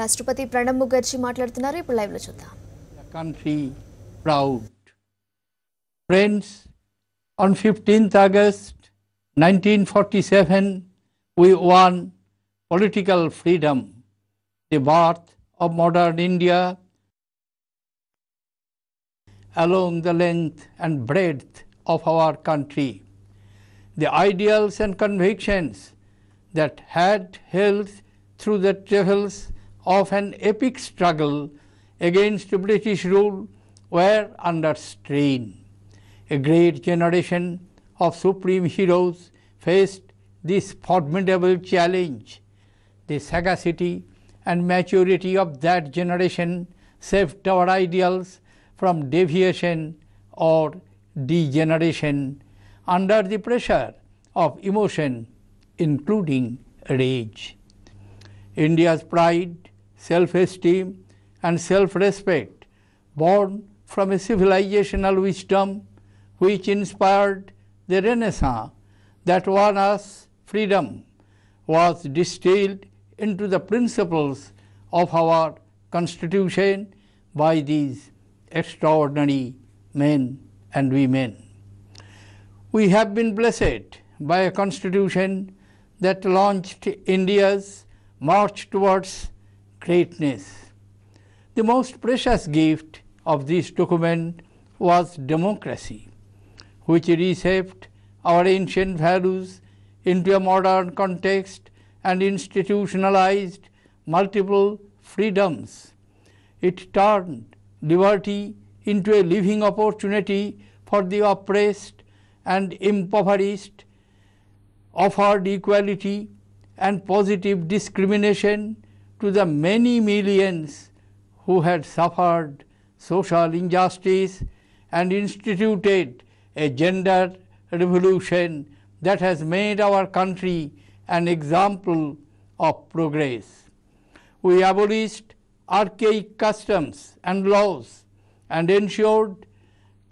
రాష్ట్రపతి ప్రణబ్ ముఖర్జీ మాట్లాడుతున్నారు. ఇప్పుడు లైవ్ లో చూద్దాం. The country proud. Friends, on 15th August 1947 we won political freedom, the birth of modern India along the length and breadth of our country. The ideals and convictions that had held through the travails of an epic struggle against British rule were under strain. A great generation of supreme heroes faced this formidable challenge. The sagacity and maturity of that generation saved our ideals from deviation or degeneration under the pressure of emotion, including rage. India's pride, self-esteem and self-respect, born from a civilizational wisdom which inspired the Renaissance that won us freedom, was distilled into the principles of our Constitution by these extraordinary men and women. We have been blessed by a Constitution that launched India's march towards greatness. The most precious gift of this document was democracy, which reshaped our ancient values into a modern context and institutionalized multiple freedoms. It turned liberty into a living opportunity for the oppressed and impoverished, offered equality and positive discrimination to the many millions who had suffered social injustice, and instituted a gender revolution that has made our country an example of progress. We abolished archaic customs and laws and ensured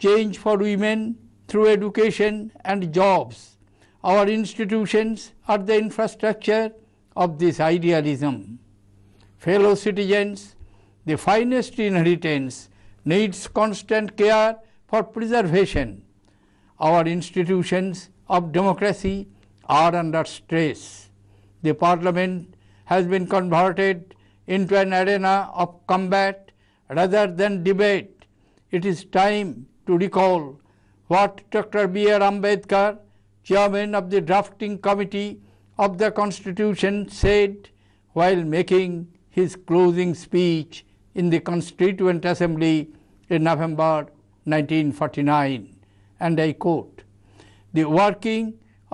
change for women through education and jobs. Our institutions are the infrastructure of this idealism. Fellow citizens, the finest inheritance needs constant care for preservation. Our institutions of democracy are under stress. The Parliament has been converted into an arena of combat rather than debate. It is time to recall what Dr. B.R. Ambedkar, chairman of the drafting committee of the Constitution, said while making his closing speech in the Constituent Assembly in November 1949, and I quote, "The working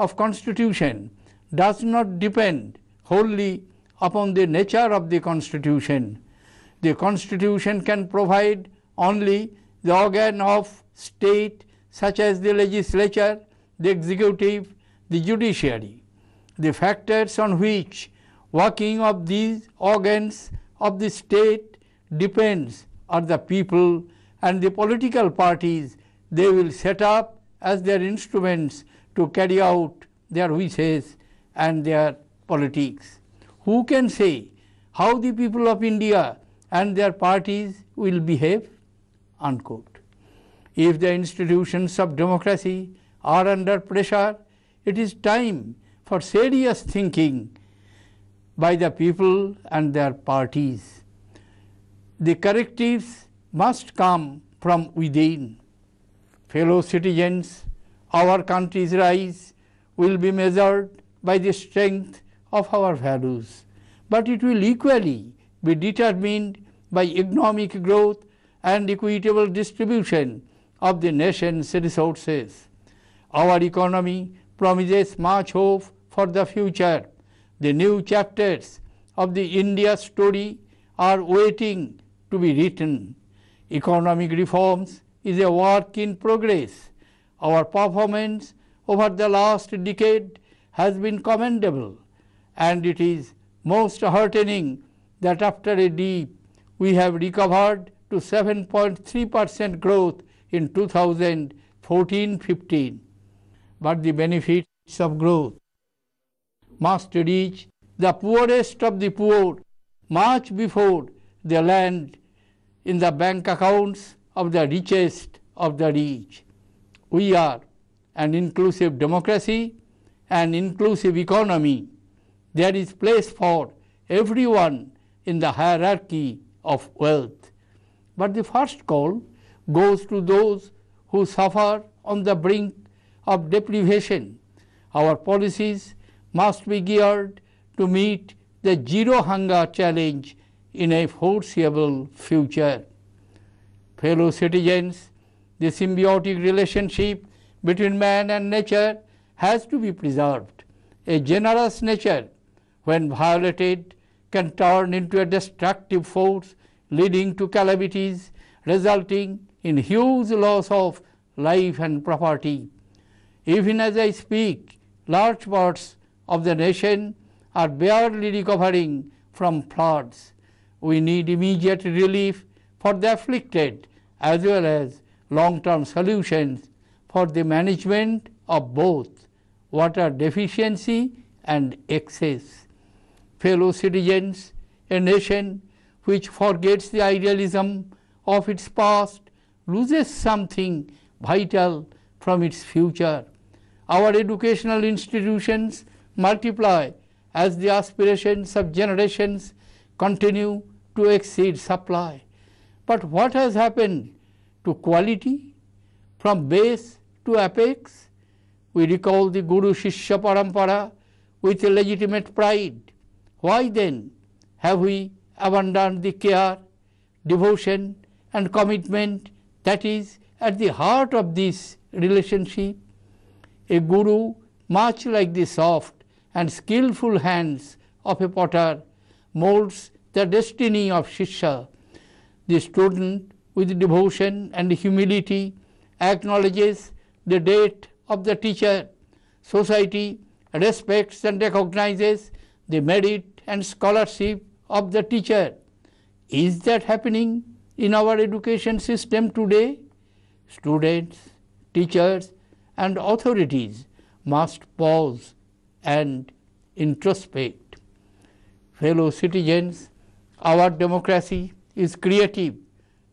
of Constitution does not depend wholly upon the nature of the Constitution. The Constitution can provide only the organ of state such as the legislature, the executive, the judiciary. The factors on which working of these organs of the state depends are the people and the political parties they will set up as their instruments to carry out their wishes and their politics. Who can say how the people of India and their parties will behave?" Unquote. If the institutions of democracy are under pressure, it is time for serious thinking by the people and their parties. The correctives must come from within. Fellow citizens, our country's rise will be measured by the strength of our values, but it will equally be determined by economic growth and equitable distribution of the nation's resources. Our economy promises much hope for the future. The new chapters of the India story are waiting to be written. Economic reforms is a work in progress. Our performance over the last decade has been commendable, and it is most heartening that after a dip we have recovered to 7.3% growth in 2014-15. But the benefits of growth must reach the poorest of the poor much before they land in the bank accounts of the richest of the rich. We are an inclusive democracy, an inclusive economy. There is place for everyone in the hierarchy of wealth. But the first call goes to those who suffer on the brink of deprivation. Our policies must be geared to meet the zero hunger challenge in a foreseeable future. Fellow citizens, the symbiotic relationship between man and nature has to be preserved. A generous nature, when violated, can turn into a destructive force, leading to calamities, resulting in huge loss of life and property. Even as I speak, large parts of the nation are barely recovering from floods. We need immediate relief for the afflicted as well as long-term solutions for the management of both water deficiency and excess. Fellow citizens, a nation which forgets the idealism of its past loses something vital from its future. Our educational institutions multiply as the aspirations of generations continue to exceed supply. But what has happened to quality from base to apex? We recall the Guru Shishya Parampara with a legitimate pride. Why then have we abandoned the care, devotion and commitment that is at the heart of this relationship? A guru, much like the soft and skillful hands of a potter, molds the destiny of Shishya. The student, with devotion and humility, acknowledges the debt of the teacher. Society respects and recognizes the merit and scholarship of the teacher. Is that happening in our education system today? Students, teachers, and authorities must pause and introspect. Fellow citizens, our democracy is creative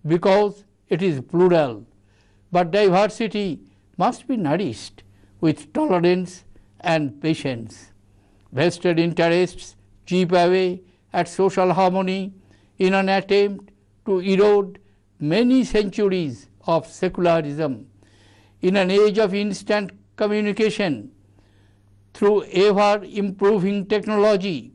because it is plural, but diversity must be nourished with tolerance and patience. Vested interests chip away at social harmony in an attempt to erode many centuries of secularism. In an age of instant communication, through ever-improving technology,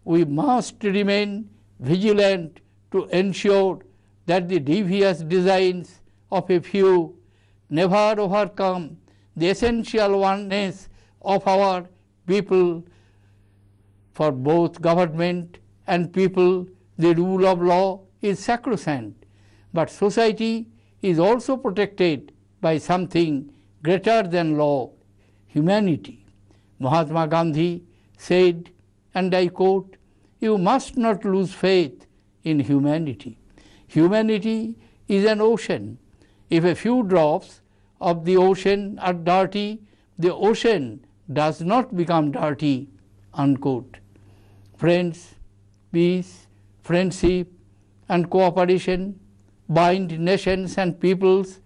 we must remain vigilant to ensure that the devious designs of a few never overcome the essential oneness of our people. For both government and people, the rule of law is sacrosanct, but society is also protected by something greater than law, humanity. Mahatma Gandhi said, and I quote, "You must not lose faith in humanity." Humanity is an ocean. If a few drops of the ocean are dirty, the ocean does not become dirty, unquote. Friends, peace, friendship, and cooperation bind nations and peoples